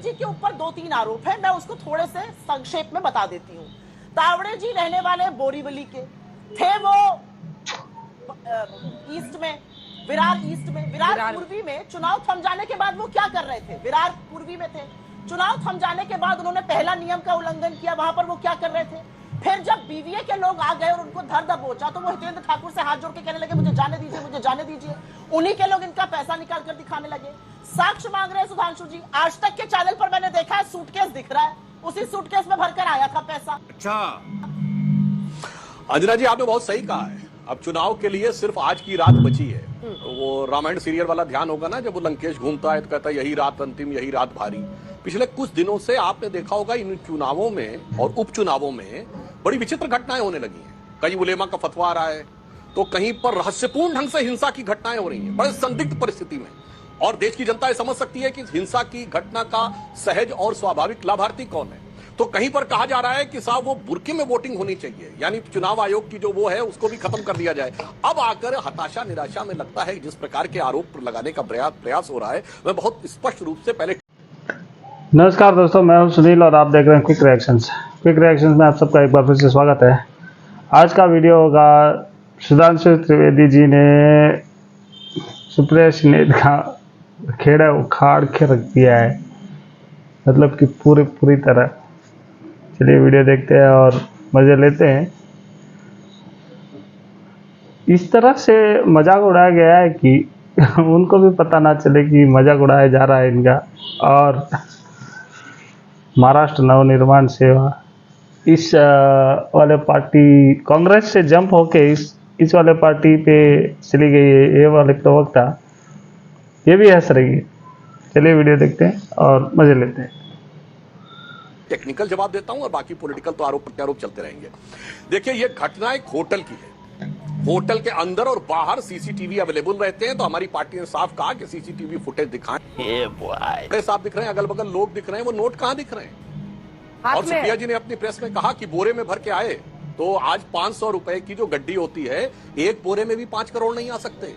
जी के ऊपर 2-3 आरोप है, मैं उसको थोड़े से संक्षेप में बता देती हूँ। तावड़े जी रहने वाले बोरीवली के थे, वो ईस्ट में, विरार ईस्ट में, विरार पूर्वी में चुनाव थम जाने के बाद वो क्या कर रहे थे? विरार पूर्वी में थे, चुनाव थम जाने के बाद उन्होंने पहला नियम का उल्लंघन किया, वहां पर वो क्या कर रहे थे? फिर जब बीवीए के लोग आ गए और उनको धर दबोचा, तो वो हितेंद्र ठाकुर से हाथ जोड़ के कहने लगे मुझे जाने दीजिए, मुझे जाने दीजिए। उन्हीं के लोग इनका पैसा निकाल कर दिखाने लगे। साक्ष्य मांग रहे हैं सुधांशु जी, आज तक के चैनल पर मैंने देखा है सूटकेस दिख रहा है, उसी सूटकेस में भरकर आया था पैसा। अच्छा अंजना जी, आपने बहुत सही कहा है। अब चुनाव के लिए सिर्फ आज की रात बची है। वो रामायण सीरियल वाला ध्यान होगा ना, जब वो लंकेश घूमता है तो कहता है यही रात अंतिम, यही रात भारी। पिछले कुछ दिनों से आपने देखा होगा इन चुनावों में और उपचुनावों में बड़ी विचित्र घटनाएं होने लगी हैं। कहीं उलेमा का फतवा आ रहा है, तो कहीं पर रहस्यपूर्ण ढंग से हिंसा की घटनाएं हो रही हैं, बड़े संदिग्ध परिस्थिति में। और देश की जनता ये समझ सकती है कि हिंसा की घटना का सहज और स्वाभाविक लाभार्थी कौन है। तो कहीं पर कहा जा रहा है कि साहब वो बुरके में वोटिंग होनी चाहिए, यानी चुनाव आयोग की जो वो है उसको भी खत्म कर दिया जाए। अब आकर हताशा निराशा में लगता है जिस प्रकार के आरोप लगाने का प्रयास हो रहा है, वह बहुत स्पष्ट रूप से पहले। नमस्कार दोस्तों, मैं हूं सुनील और आप देख रहे हैं क्विक रिएक्शंस। क्विक रिएक्शंस में आप सबका एक बार फिर से स्वागत है। आज का वीडियो होगा सुधांशु त्रिवेदी जी ने सुप्रेश नेट का खेड़ा उखाड़ के रख दिया है, मतलब कि पूरी तरह। चलिए वीडियो देखते हैं और मज़े लेते हैं। इस तरह से मजाक उड़ाया गया है कि उनको भी पता ना चले कि मजाक उड़ाया जा रहा है इनका। और महाराष्ट्र नवनिर्माण सेवा इस वाले पार्टी कांग्रेस से जंप होके इस वाले पार्टी पे चली गई है। ये वाले प्रवक्ता ये भी हंस रही है। चलिए वीडियो देखते हैं और मजे लेते हैं। टेक्निकल जवाब देता हूं और बाकी पॉलिटिकल तो आरोप प्रत्यारोप चलते रहेंगे। देखिए, ये घटना एक होटल की है। होटल के अंदर और बाहर सीसीटीवी अवेलेबल रहते हैं, तो हमारी पार्टी ने साफ कहा कि सीसीटीवी फुटेज दिखाएं। बड़े साफ दिख रहे हैं, अगल बगल लोग दिख रहे हैं, वो नोट कहां दिख रहे हैं? और सुप्रिया जी ने अपनी प्रेस में कहा कि बोरे में भर के आए, तो आज 500 रुपए की जो गड्डी होती है, एक बोरे में भी 5 करोड़ नहीं आ सकते।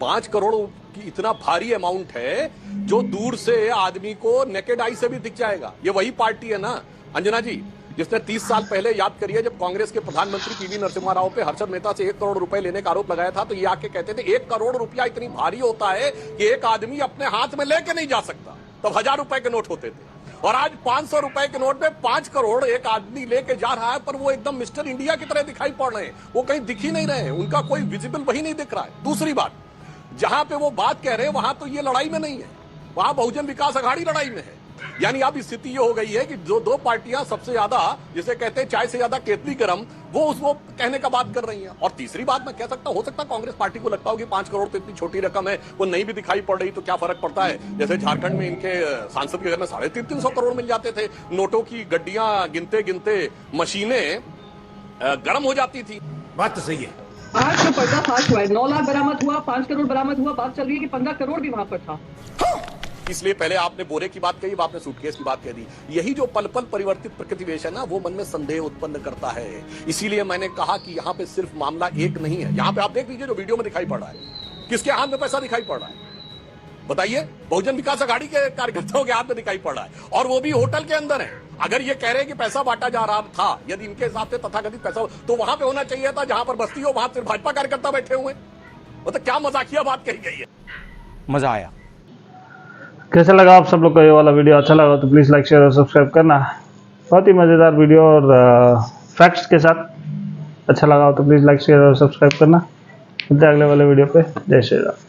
5 करोड़ की इतना भारी अमाउंट है जो दूर से आदमी को नेकेड आई से भी दिख जाएगा। ये वही पार्टी है ना अंजना जी, जिसने 30 साल पहले, याद करिए, जब कांग्रेस के प्रधानमंत्री पीवी नरसिम्हा राव पे हर्षद मेहता से 1 करोड़ रुपए लेने का आरोप लगाया था, तो ये आके कहते थे 1 करोड़ रुपया इतनी भारी होता है कि एक आदमी अपने हाथ में लेके नहीं जा सकता। तब 1000 रुपए के नोट होते थे, और आज 500 रुपए के नोट में 5 करोड़ एक आदमी लेके जा रहा है, पर वो एकदम मिस्टर इंडिया की तरह दिखाई पड़ रहे हैं। वो कहीं दिख ही नहीं रहे हैं, उनका कोई विजिबल वही नहीं दिख रहा है। दूसरी बात, जहां पे वो बात कह रहे हैं वहां तो ये लड़ाई में नहीं है, वहां बहुजन विकास अघाड़ी लड़ाई में है। यानी अब स्थिति ये हो गई है कि जो दो पार्टियां सबसे ज्यादा, जिसे कहते हैं चाय से ज्यादा केतली गरम, वो कहने का बात कर रही हैं। और तीसरी बात मैं कह सकता, हो सकता कांग्रेस पार्टी को लगता हो कि 5 करोड़ तो इतनी छोटी रकम है, वो नहीं भी दिखाई पड़ रही तो क्या फर्क पड़ता है। जैसे झारखंड में इनके सांसद के घर में 350 करोड़ मिल जाते थे। नोटों की गड्डियां गिनते गिनते मशीनें गर्म हो जाती थी। बात तो सही है। आज तो पर्दाफाश हुआ है, 9 लाख बरामद हुआ, 5 करोड़ बरामद हुआ, बात चल रही है कि 15 करोड़ भी वहां पर था। इसलिए पहले आपने बोरे की बात कही, अब आपने सूटकेस की बात कह दी। यही जो पल पल परिवर्तित प्रकृति वेश है ना, वो मन में संदेह उत्पन्न करता है। इसीलिए मैंने कहा कि यहाँ पे सिर्फ मामला एक नहीं है। यहाँ पे आप देख लीजिए जो वीडियो में दिखाई पड़ रहा है, किसके हाथ में पैसा दिखाई पड़ रहा है बताइए? बहुजन विकास अघाड़ी के कार्यकर्ताओं के हाथ में दिखाई पड़ रहा है, और वो भी होटल के अंदर है। अगर ये कह रहे हैं कि पैसा बांटा जा रहा था, यदि इनके हिसाब से तथाकथित पैसा हो, तो वहां पे होना चाहिए था जहां पर बस्ती हो, वहां सिर्फ भाजपा कार्यकर्ता बैठे हुए। मतलब क्या मजाकिया बात कही गई है। मजा आया। कैसा लगा आप सब लोग को ये वाला वीडियो? अच्छा लगा तो प्लीज़ लाइक शेयर और सब्सक्राइब करना। बहुत ही मज़ेदार वीडियो और फैक्ट्स के साथ। अच्छा लगा तो प्लीज़ लाइक शेयर और सब्सक्राइब करना। मिलते हैं अगले वाले वीडियो पे। जय श्री राम।